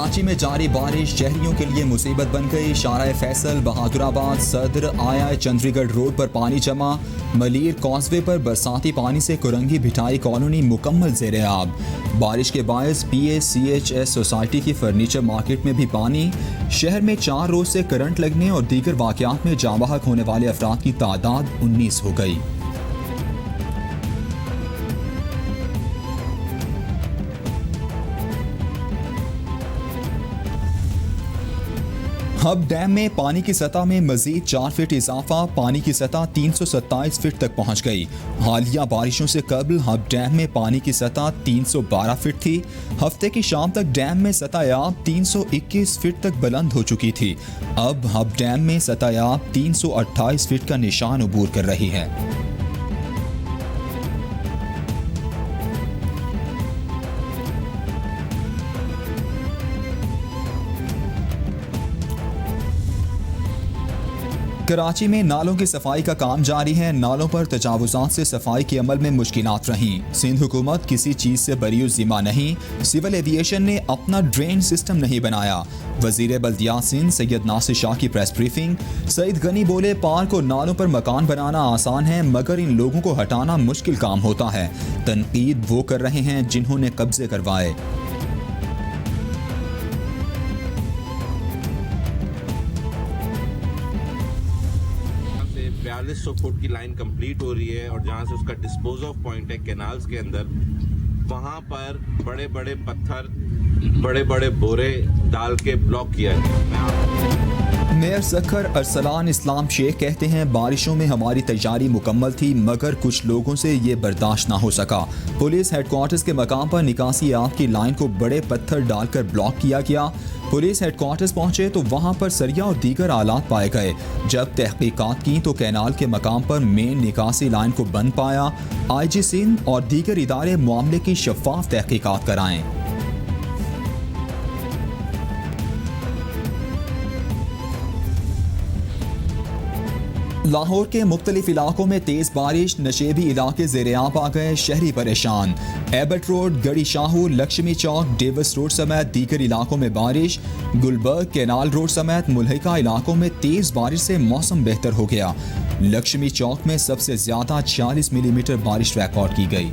कराची में जारी बारिश शहरियों के लिए मुसीबत बन गई। शारा फैसल, बहादुराबाद, सदर, आया चंद्रीगढ़ रोड पर पानी जमा। मलीर कॉजवे पर बरसाती पानी से कुरंगी भिटाई कॉलोनी मुकम्मल ज़ेरे आब। बारिश के बायस PACHS सोसाइटी की फर्नीचर मार्केट में भी पानी। शहर में 4 रोज से करंट लगने और दीगर वाक़यात में जाँ बहक होने वाले अफराद की तादाद 19 हो गई। हब डैम में पानी की सतह में मजीद 4 फीट इजाफा। पानी की सतह 327 फीट तक पहुंच गई। हालिया बारिशों से कबल हब डैम में पानी की सतह 312 फीट थी। हफ्ते की शाम तक डैम में सतह 321 फीट तक बुलंद हो चुकी थी। अब हब डैम में सतह 328 फीट का निशान अबूर कर रही है। 'कराची में नालों की सफाई का काम जारी है। नालों पर तजावुजात से सफाई के अमल में मुश्किलात रहीं। सिंध हुकूमत किसी चीज़ से बरी ज़िम्मा नहीं। सिविल एविएशन ने अपना ड्रेन सिस्टम नहीं बनाया। वज़ीर बल्दियात सिंध सैयद नासिर शाह की प्रेस ब्रीफिंग। सईद गनी बोले, पार्क और नालों पर मकान बनाना आसान है मगर इन लोगों को हटाना मुश्किल काम होता है। तनकीद वो कर रहे हैं जिन्होंने कब्जे करवाए। 4200 फुट की लाइन कंप्लीट हो रही है और जहाँ से उसका डिस्पोज ऑफ पॉइंट है कैनाल्स के अंदर, वहाँ पर बड़े बड़े पत्थर, बड़े बड़े बोरे डाल के ब्लॉक किया गया। मेयर सखर अरसलान इस्लाम शेख कहते हैं, बारिशों में हमारी तैयारी मुकम्मल थी मगर कुछ लोगों से ये बर्दाश्त ना हो सका। पुलिस हेडक्वार्टर्स के मकाम पर निकासी आग की लाइन को बड़े पत्थर डालकर ब्लॉक किया गया। पुलिस हेडक्वार्टर्स पहुंचे तो वहां पर सरिया और दीगर आलात पाए गए। जब तहकीकात की तो कैनाल के मकाम पर मेन निकासी लाइन को बंद पाया। IG सिंध और दीगर इदारे मामले की शफाफ तहकीकात कराएं। लाहौर के मुख्तलिफ इलाकों में तेज बारिश, नशेबी इलाके ज़ेरे-आब आ गए, शहरी परेशान। एबट रोड, गड़ी शाहू, लक्ष्मी चौक, डेविस रोड समेत दीगर इलाकों में बारिश। गुलबर्ग, कैनाल रोड समेत मुल्हिका इलाकों में तेज बारिश से मौसम बेहतर हो गया। लक्ष्मी चौक में सबसे ज्यादा 46 मिलीमीटर बारिश रिकॉर्ड की गई।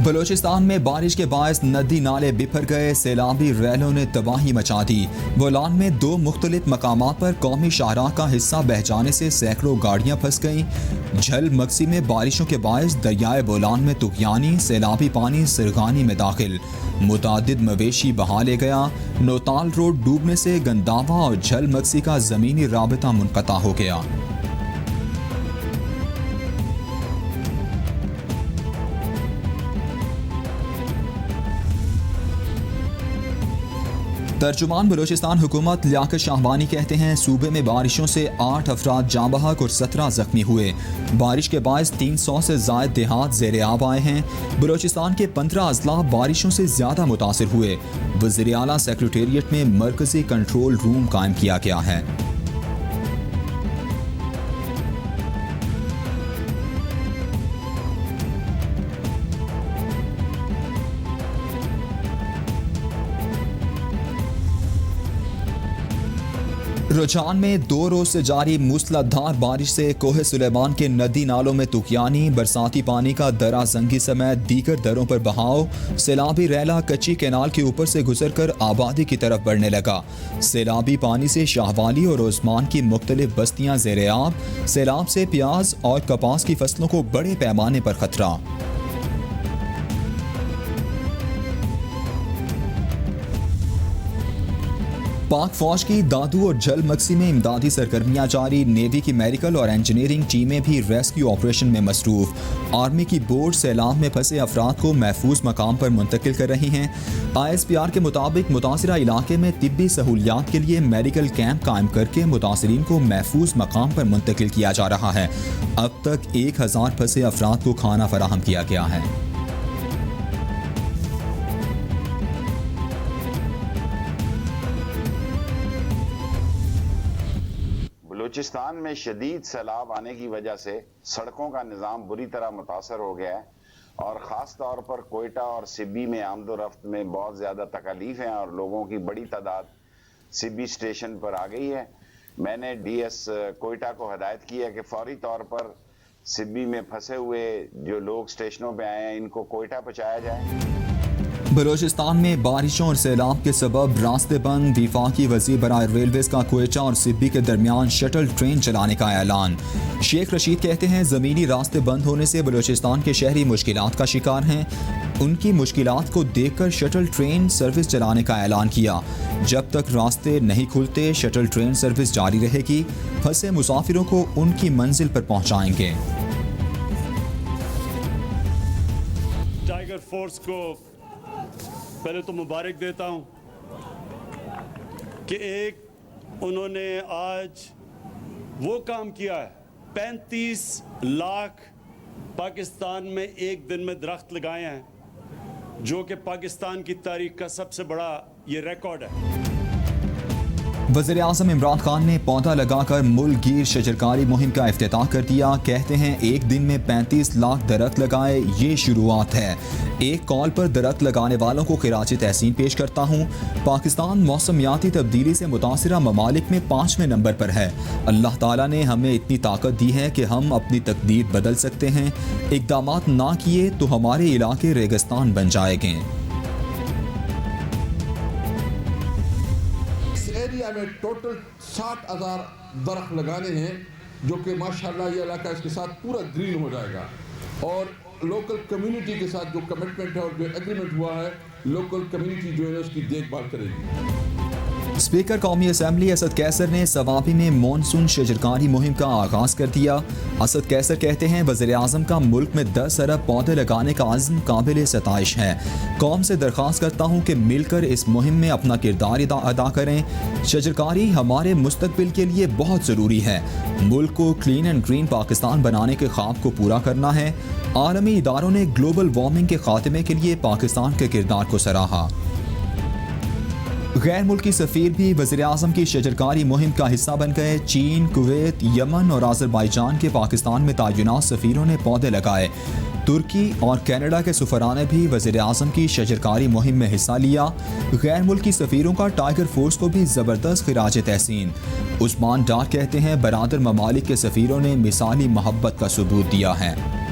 बलोचिस्तान में बारिश के बायस नदी नाले बिफर गए, सैलाबी रैलों ने तबाही मचा दी। बोलान में 2 मुख्तलिफ मकामात पर कौमी शाहराह का हिस्सा बह जाने से सैकड़ों गाड़ियां फंस गईं। झल मक्सी में बारिशों के बायस दरियाए बोलान में तुगयानी, सैलाबी पानी सिरगानी में दाखिल, मुतादिद मवेशी बहा ले गया। नौताल रोड डूबने से गंदावा और झल मक्सी का ज़मीनी राबता मुनक़ता हो गया। तर्जुमान बलोचिस्तान हुकूमत लियाकत शाहबानी कहते हैं, सूबे में बारिशों से 8 अफराद जाँ बहक और 17 जख्मी हुए। बारिश के बायस 300 से ज़ायद देहात ज़ेरे-आब आए हैं। बलोचिस्तान के 15 अजला बारिशों से ज़्यादा मुतासिर हुए। वज़ीर आला सेक्रेटेरिएट में मरकज़ी कंट्रोल रूम कायम किया गया है। रुझान में 2 रोज से जारी मूसलाधार बारिश से कोहे सुलेमान के नदी नालों में तुगयानी, बरसाती पानी का दरा जंगी समेत दीगर दरों पर बहाव। सैलाबी रैला कच्ची कैनाल के ऊपर से गुजरकर आबादी की तरफ बढ़ने लगा। सैलाबी पानी से शाहवाली और ओस्मान की मुख्तलिफ बस्तियां ज़ेरे-आब। सैलाब से प्याज और कपास की फसलों को बड़े पैमाने पर खतरा। पाक फौज की दादू और झल मक्सी में इमदादी सरगर्मियां जारी। नेवी की मेडिकल और इंजीनियरिंग टीमें भी रेस्क्यू ऑपरेशन में मसरूफ। आर्मी की बोट सैलाब में फंसे अफराद को महफूज मकाम पर मुंतकिल कर रही हैं। ISPR के मुताबिक मुतासिरा इलाके में तिब्बी सहूलियात के लिए मेडिकल कैंप कायम करके मुतासिरीन को महफूज मकाम पर मुंतकिल किया जा रहा है। अब तक 1000 फंसे अफराद को खाना फराहम किया गया है। बलूचिस्तान में शदीद सैलाब आने की वजह से सड़कों का निज़ाम बुरी तरह मुतासर हो गया है और ख़ास तौर पर कोयटा और सिब्बी में आमदोरफ्त में बहुत ज़्यादा तकलीफ हैं और लोगों की बड़ी तादाद सिब्बी स्टेशन पर आ गई है। मैंने डीएस कोयटा को हदायत की है कि फौरी तौर पर सिब्बी में फंसे हुए जो लोग स्टेशनों पे आए हैं इनको कोयटा पहुँचाया जाए। बलूचिस्तान में बारिशों और सैलाब के सबब रास्ते बंद। वफाकी वज़ीर बराए रेलवेज़ का कोयटा और सिब्बी के दरमियान शटल ट्रेन चलाने का ऐलान। शेख रशीद कहते हैं ज़मीनी रास्ते बंद होने से बलूचिस्तान के शहरी मुश्किलात का शिकार हैं। उनकी मुश्किलात को देखकर शटल ट्रेन सर्विस चलाने का ऐलान किया। जब तक रास्ते नहीं खुलते शटल ट्रेन सर्विस जारी रहेगी। फंसे मुसाफिरों को उनकी मंजिल पर पहुँचाएंगे। टाइगर फोर्स को पहले तो मुबारक देता हूं कि एक उन्होंने आज वो काम किया है 35 लाख पाकिस्तान में एक दिन में दरख्त लगाए हैं, जो कि पाकिस्तान की तारीख का सबसे बड़ा ये रिकॉर्ड है। वज़ीर आज़म इमरान खान ने पौधा लगाकर मुल्क गिर शजरकारी मुहिम का इफ्तिताह कर दिया। कहते हैं एक दिन में 35 लाख दरख्त लगाए, ये शुरुआत है। एक कॉल पर दरख्त लगाने वालों को खिराज तहसीन पेश करता हूँ। पाकिस्तान मौसमियाती तब्दीली से मुतासिरा ममालिक में 5वें नंबर पर है। अल्लाह ताला ने हमें इतनी ताकत दी है कि हम अपनी तकदीर बदल सकते हैं। इक़दामात ना किए तो हमारे इलाके रेगिस्तान बन जाएंगे। एरिया में टोटल 60,000 दरख्त लगाने हैं, जो कि माशाल्लाह ये इलाका इसके साथ पूरा ग्रीन हो जाएगा। और लोकल कम्युनिटी के साथ जो कमिटमेंट है और जो एग्रीमेंट हुआ है, लोकल कम्युनिटी जो है उसकी देखभाल करेगी। स्पीकर कौमी असम्बली असद कैसर ने सवाबी में मानसून शजरकारी मुहिम का आगाज़ कर दिया। असद कैसर कहते हैं वज़ीर आज़म का मुल्क में 10 अरब पौधे लगाने का अज़्म काबिल सताइश है। कौम से दरख्वास्त करता हूँ कि मिलकर इस मुहिम में अपना किरदार अदा करें। शजरकारी हमारे मुस्तकबिल के लिए बहुत ज़रूरी है। मुल्क को क्लीन एंड ग्रीन पाकिस्तान बनाने के ख्वाब को पूरा करना है। आलमी इदारों ने ग्लोबल वार्मिंग के खात्मे के लिए पाकिस्तान के किरदार को सराहा। गैर मुल्की सफ़ीर भी वज़ीर आज़म की शजरकारी मुहिम का हिस्सा बन गए। चीन, कुवैत, यमन और आज़रबाईजान के पाकिस्तान में तैनात सफ़ीरों ने पौधे लगाए। तुर्की और कनाडा के सफ़रान ने भी वज़ीर आज़म की शजरकारी मुहिम में हिस्सा लिया। गैर मुल्की सफ़ीरों का टाइगर फोर्स को भी ज़बरदस्त खिराज तहसीन। उस्मान डार कहते हैं बरादर ममालिक के सफ़ीरों ने मिसाली मोहब्बत का सबूत दिया है।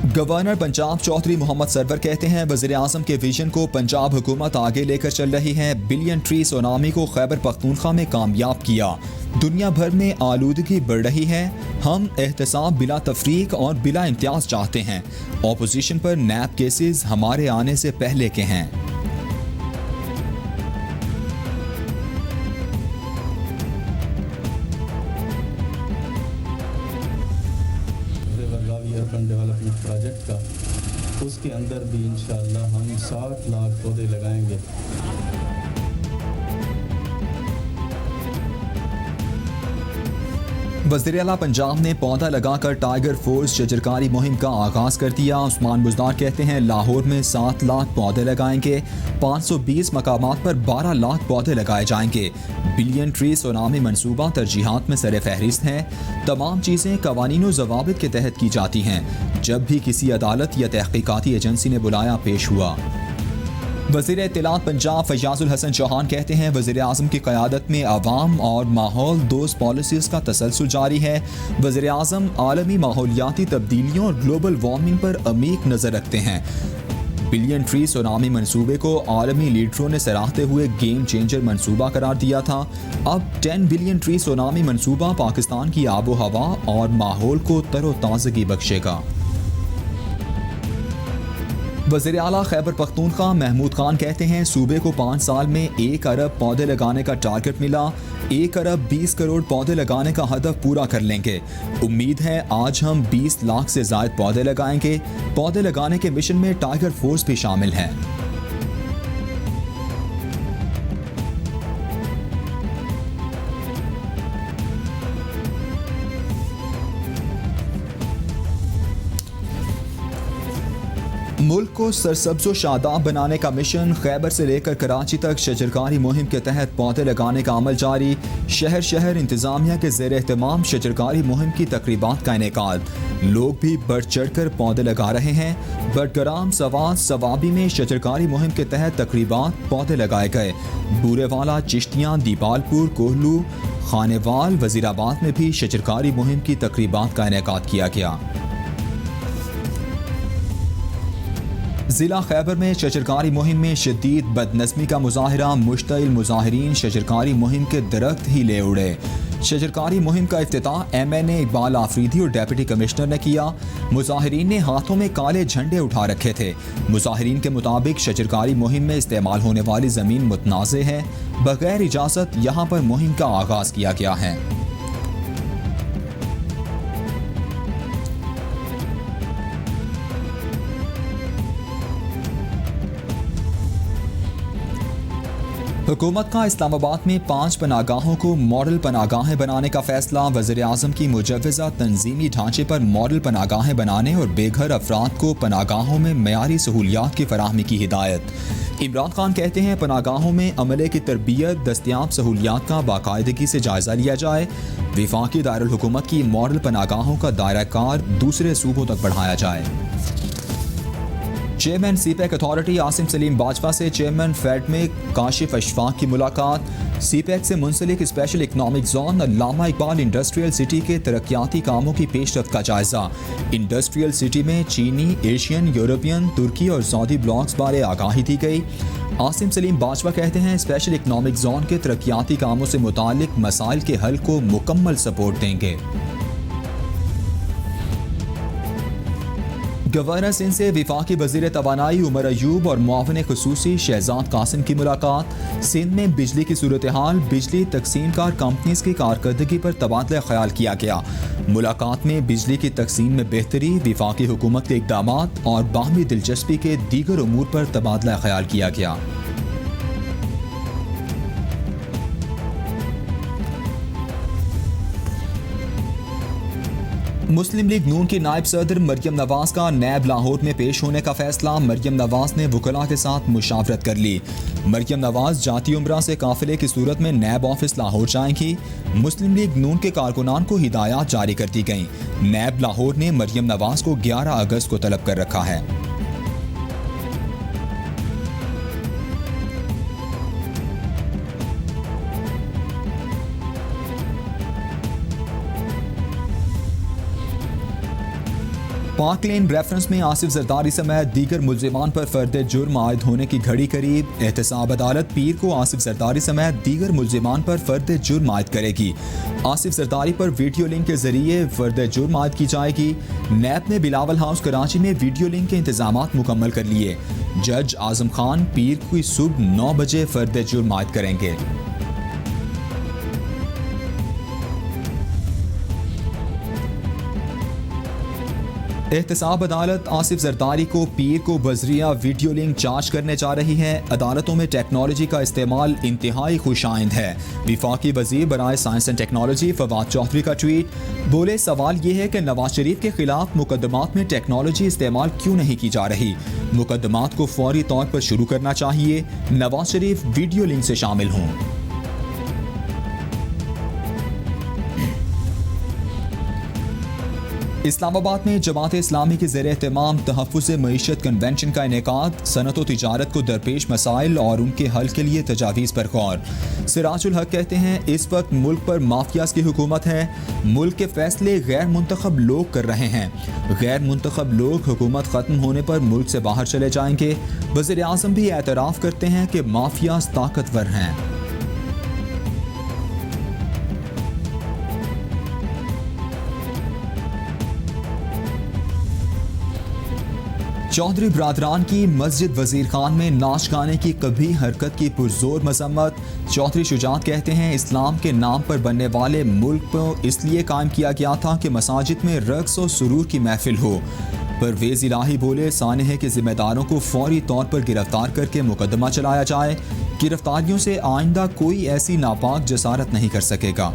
गवर्नर पंजाब चौधरी मोहम्मद सरवर कहते हैं वज़ीर आज़म के विजन को पंजाब हुकूमत आगे लेकर चल रही है। बिलियन ट्री सुनामी को खैबर पख्तूनख्वा में कामयाब किया। दुनिया भर में आलूदगी बढ़ रही है। हम एहतसाब बिला तफरीक और बिला इम्तियाज चाहते हैं। ऑपोजिशन पर नैब केसेस हमारे आने से पहले के हैं। डेवलपमेंट प्रोजेक्ट का उसके अंदर भी इंशाअल्लाह हम 60 लाख पौधे लगाएंगे। वज़ीर आला पंजाब ने पौधा लगाकर टाइगर फोर्स शजरकारी मुहिम का आगाज़ कर दिया। उस्मान बुज़दार कहते हैं लाहौर में 7 लाख पौधे लगाएंगे। 520 मकामात पर 12 लाख पौधे लगाए जाएंगे। बिलियन ट्री सुनामी मनसूबा तरजीहात में सर फहरिस्त हैं। तमाम चीज़ें कवानीन ज़वाबित के तहत की जाती हैं। जब भी किसी अदालत या तहकीकाती एजेंसी ने बुलाया पेश हुआ। वज़ीर इत्तलात पंजाब फयाजुल हसन चौहान कहते हैं वज़ीर आज़म की क़यादत में आवाम और माहौल दोस्त पॉलिसीज़ का तसलसल जारी है। वज़ीर आज़म आलमी माहौलियाती तब्दीलियों और ग्लोबल वार्मिंग पर अमीक नज़र रखते हैं। बिलियन ट्री सुनामी मंसूबे को आलमी लीडरों ने सराहते हुए गेम चेंजर मंसूबा करार दिया था। अब 10 बिलियन ट्री सुनामी मंसूबा पाकिस्तान की आबो हवा और माहौल को तरोताज़गी बख्शेगा। वज़ीर आला खैबर पख्तूनख्वा महमूद खान कहते हैं सूबे को 5 साल में 1 अरब पौधे लगाने का टारगेट मिला। 1 अरब 20 करोड़ पौधे लगाने का हदफ पूरा कर लेंगे। उम्मीद है आज हम 20 लाख से ज़ायद पौधे लगाएंगे। पौधे लगाने के मिशन में टाइगर फोर्स भी शामिल है। मुल्क को सरसब्ज़ व शादाब बनाने का मिशन खैबर से लेकर कराची तक शजरकारी मुहिम के तहत पौधे लगाने का अमल जारी। शहर शहर इंतजामिया के ज़ेर एहतमाम शजरकारी मुहिम की तकरीबात का इनेकाद। लोग भी बढ़ चढ़ कर पौधे लगा रहे हैं। बडगराम, सवाद, सवाबी में शजरकारी मुहिम के तहत तकरीबात पौधे लगाए गए। बूरेवाला, चिश्तियाँ, दीपालपुर, कोहलू, खानेवाल, वजीराबाद में भी शजरकारी मुहिम की तकरीबात का इनेकाद किया गया। जिला खैबर में शजरकारी मुहिम में शदीद बदनज़मी का मुजाहरा। मुश्तइल मुजाहिरीन शजरकारी मुहिम के दरख्त ही ले उड़े। शजरकारी मुहिम का इफ्तिताह MNA इकबाल आफरीदी और डेप्यूटी कमिश्नर ने किया। मुजाहिरीन ने हाथों में काले झंडे उठा रखे थे। मुजाहिरीन के मुताबिक शजरकारी मुहिम में इस्तेमाल होने वाली ज़मीन मुतनाज़े है। बगैर इजाज़त यहाँ पर मुहिम का आगाज़ किया गया है। हुकूमत का इस्लामाबाद में 5 पनागाहों को मॉडल पनागाहें बनाने का फैसला। वज़ीर-ए-आज़म की मुजव्वज़ा तंजीमी ढांचे पर मॉडल पनागाहें बनाने और बेघर अफराद को पनागाहों में मयारी सहूलियात की फराहमी की हिदायत। इमरान खान कहते हैं पनागाहों में अमले की तरबियत, दस्तियाब सहूलियात का बाकायदगी से जायज़ा लिया जाए। वफाकी दारुल हुकूमत की मॉडल पनागाहों का दायरा कार दूसरे सूबों तक बढ़ाया जाए। Chairman CPEC authority Asim Salim Bajwa से चेयरमैन फेड में काशिफ अशफाक की मुलाकात। सीपैक से मुंसलिक स्पेशल इकनॉमिक जोन अल्लामा इकबाल इंडस्ट्रियल सिटी के तरक्याती कामों की पेशरफ्त का जायजा। इंडस्ट्रियल सिटी में चीनी, एशियन, यूरोपियन, तुर्की और सऊदी ब्लॉक्स बारे आगाही दी गई। आसिम सलीम बाजवा कहते हैं स्पेशल इकनॉमिक जोन के तरक्याती कामों से मुतालिक मसाइल के हल को मुकम्मल सपोर्ट देंगे। गवर्नर सिंध से वफाकी वज़ीर तवानाई उमर अयूब और मुआविन खुसूसी शहजाद कासिम की मुलाकात। सिंध में बिजली की सूरत हाल, बिजली तकसीम कार कंपनीज की कारकर्दगी पर तबादला ख्याल किया गया। मुलाकात में बिजली की तकसीम में बेहतरी, वफाकी हुकूमत के इक़दामात और बाहमी दिलचस्पी के दीगर उमूर पर तबादला ख्याल किया गया। मुस्लिम लीग नून की नायब सदर मरियम नवाज का नैब लाहौर में पेश होने का फैसला। मरियम नवाज ने वकला के साथ मुशावरत कर ली। मरियम नवाज जाती उम्रा से काफिले की सूरत में नैब ऑफिस लाहौर जाएंगी। मुस्लिम लीग नून के कारकुनान को हिदायत जारी कर दी गईं। नैब लाहौर ने मरियम नवाज को 11 अगस्त को तलब कर रखा है। पाक लेन रेफरेंस में आसिफ जरदारी समेत दीगर मुल्जिमान पर फर्द जुर्म आयद होने की घड़ी करीब। एहतसाब अदालत पीर को आसिफ जरदारी समेत दीगर मुल्जिमान पर फर्द जुर्म आयद करेगी। आसिफ जरदारी पर वीडियो लिंक के जरिए फर्द जुर्म आयद की जाएगी। नैब ने बिलावल हाउस कराची में वीडियो लिंक के इंतजामात मुकम्मल कर लिए। जज आजम खान पीर की सुबह 9 बजे फर्द जुर्म आयद करेंगे। एहतसाब अदालत आसिफ जरदारी को पीर को बजरिया वीडियो लिंक चार्ज करने जा रही है। अदालतों में टेक्नोलॉजी का इस्तेमाल इंतहाई खुशाइंद है। वफाकी वजीर बराए science and technology Fawad Chaudhry का ट्वीट, बोले सवाल ये है कि नवाज शरीफ के खिलाफ मुकदमात में टेक्नोलॉजी इस्तेमाल क्यों नहीं की जा रही। मुकदमात को फौरी तौर पर शुरू करना चाहिए। नवाज शरीफ वीडियो लिंक से शामिल हों। इस्लामाबाद में जमात इस्लामी के ज़ेर एहतमाम तहफ़्फ़ुज़ मईशत कन्वेंशन का इनेकाद। सनत व तिजारत को दरपेश मसाइल और उनके हल के लिए तजावीज़ पर गौर। सिराजुल हक कहते हैं इस वक्त मुल्क पर माफियाज की हुकूमत है। मुल्क के फैसले गैर मुंतखब लोग कर रहे हैं। गैर मुंतखब लोग हुकूमत ख़त्म होने पर मुल्क से बाहर चले जाएंगे। वज़ीर आज़म भी एतराफ़ करते हैं कि माफियाज ताकतवर हैं। चौधरी बरादरान की मस्जिद वजीर खान में नाच गाने की कभी हरकत की पुरजोर मजम्मत। चौधरी शुजात कहते हैं इस्लाम के नाम पर बनने वाले मुल्क को इसलिए कायम किया गया था कि मसाजिद में रक्स और सुरूर की महफिल हो। परवेज़ इलाही बोले सानहे के जिम्मेदारों को फौरी तौर पर गिरफ्तार करके मुकदमा चलाया जाए। गिरफ्तारियों से आइंदा कोई ऐसी नापाक जसारत नहीं कर सकेगा।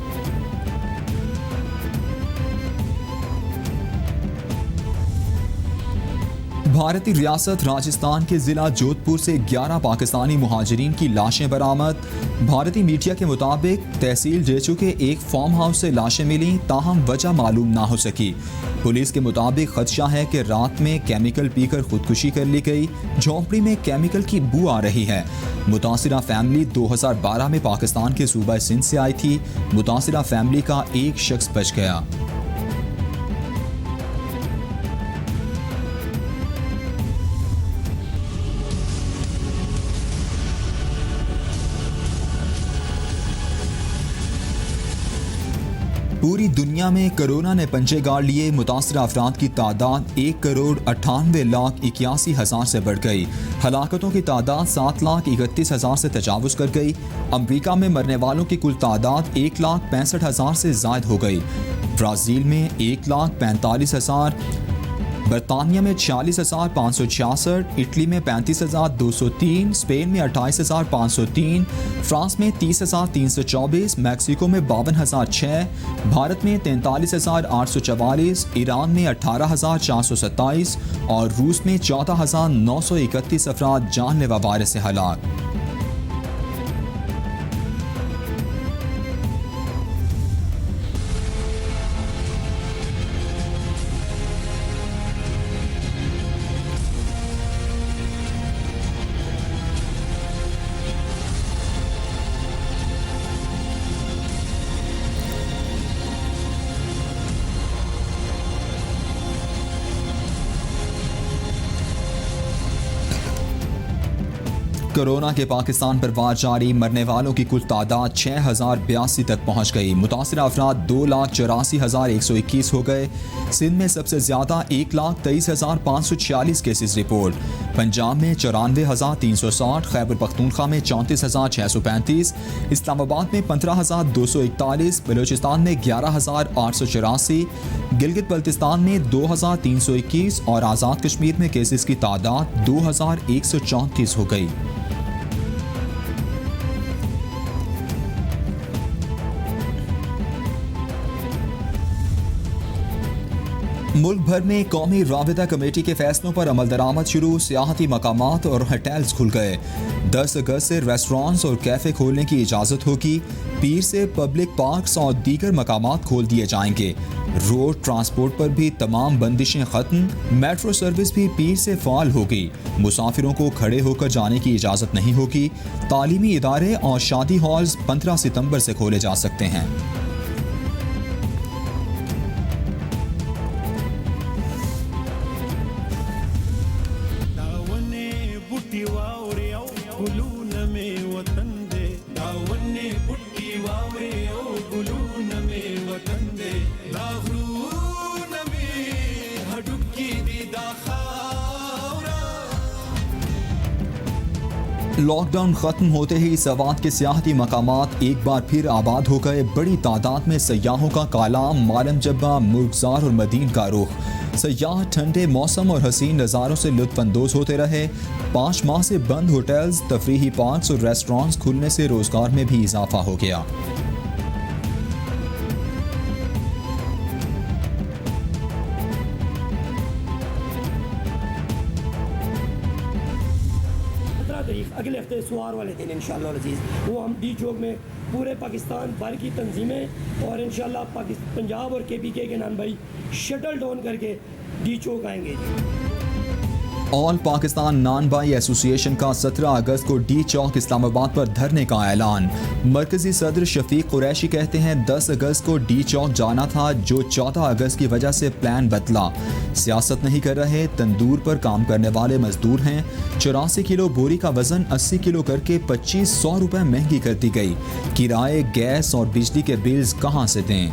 भारतीय रियासत राजस्थान के जिला जोधपुर से 11 पाकिस्तानी मुहाजिरीन की लाशें बरामद। भारतीय मीडिया के मुताबिक तहसील जेचू के एक फार्म हाउस से लाशें मिली, ताहम वजह मालूम ना हो सकी। पुलिस के मुताबिक खदशा है कि रात में केमिकल पीकर खुदकुशी कर ली गई। झोंपड़ी में केमिकल की बू आ रही है। मुतासिरा फैमिली 2012 में पाकिस्तान के सूबा सिंध से आई थी। मुतासिरा फैमिली का एक शख्स बच गया। पूरी दुनिया में कोरोना ने पंजे गाड़ लिए। मुतासर अफराद की तादाद 1,98,81,000 से बढ़ गई। हलाकतों की तादाद 7,31,000 से तजावुज़ कर गई। अमरीका में मरने वालों की कुल तादाद 1,65,000 से ज़ायद हो गई। ब्राज़ील में 1,45,000, बरतानिया में 46,566, इटली में 35,203, स्पेन में 28,503, फ्रांस में 30,324, मैक्सिको में 52,006, भारत में 43,844, ईरान में 18,427 और रूस में 14,931 अफराद जानलेवा वायरस से हलाक। कोरोना के पाकिस्तान पर वार जारी। मरने वालों की कुल तादाद 6,082 तक पहुँच गई। मुतासर अफराद 2,84,121 हो गए। सिंध में सबसे ज़्यादा 1,23,546 केसेस रिपोर्ट। पंजाब में 94,360, खैबर पख्तूनख्वा में 34,635, इस्लामाबाद में 15,241, बलूचिस्तान में 11,884, गिलगित बल्तिस्तान में 2,321 और आज़ाद कश्मीर में केसेस की तादाद 2,134 हो गई। मुल्क भर में कौमी राबिता कमेटी के फैसलों पर अमल दरामद शुरू। सियाहती मकामात और होटल्स खुल गए। 10 अगस्त से रेस्टोरेंट्स और कैफ़े खोलने की इजाज़त होगी। पीर से पब्लिक पार्क्स और दीगर मकामात खोल दिए जाएंगे। रोड ट्रांसपोर्ट पर भी तमाम बंदिशें ख़त्म। मेट्रो सर्विस भी पीर से फ़ाल होगी। मुसाफिरों को खड़े होकर जाने की इजाज़त नहीं होगी। तालीमी इदारे और शादी हॉल्स 15 सितंबर से खोले जा सकते हैं। लॉकडाउन खत्म होते ही सवात के सियाहती मकामात एक बार फिर आबाद हो गए। बड़ी तादाद में सयाहों का कालाम, मालम जब्बा, मुर्गजार और मदीन का रुख। सयाह ठंडे मौसम और हसीन नज़ारों से लुत्फ़अंदोज़ होते रहे। 5 माह से बंद होटल्स, तफरीही पार्क्स और रेस्टोरेंट्स खुलने से रोज़गार में भी इजाफा हो गया। अगले हफ्ते सोमवार वाले दिन इंशाअल्लाह अज़ीज़ वो हम डी चौक में पूरे पाकिस्तान भर की तंजीमें और इंशाअल्लाह पंजाब और KPK के नाम भाई शटल डाउन करके डी चौक आएंगे। ऑल पाकिस्तान नान बाई एसोसिएशन का 17 अगस्त को डी चौक इस्लामाबाद पर धरने का ऐलान। मरकजी सदर शफीक कुरैशी कहते हैं 10 अगस्त को डी चौक जाना था, जो 14 अगस्त की वजह से प्लान बदला। सियासत नहीं कर रहे, तंदूर पर काम करने वाले मजदूर हैं। 84 किलो बोरी का वजन 80 किलो करके 2500 रुपये महंगी कर दी गई। किराए, गैस और बिजली के बिल्स कहाँ से दें?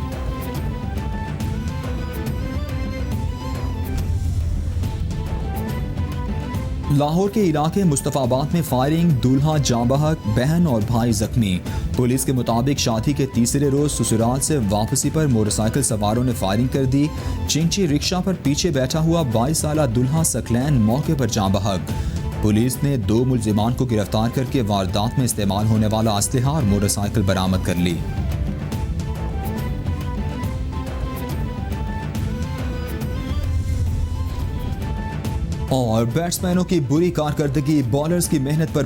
लाहौर के इलाके मुस्तफ़ाबाद में फायरिंग, दूल्हा जाँ बहक, बहन और भाई जख्मी। पुलिस के मुताबिक शादी के तीसरे रोज ससुराल से वापसी पर मोटरसाइकिल सवारों ने फायरिंग कर दी। चिंची रिक्शा पर पीछे बैठा हुआ 22 साला दूल्हा सकलैन मौके पर जाँ बहक। पुलिस ने 2 मुल्जिमान को गिरफ्तार करके वारदात में इस्तेमाल होने वाला असलहा और मोटरसाइकिल बरामद कर ली। और बैट्समैनों की बुरी कारकर्दगी, बॉलर्स की मेहनत पर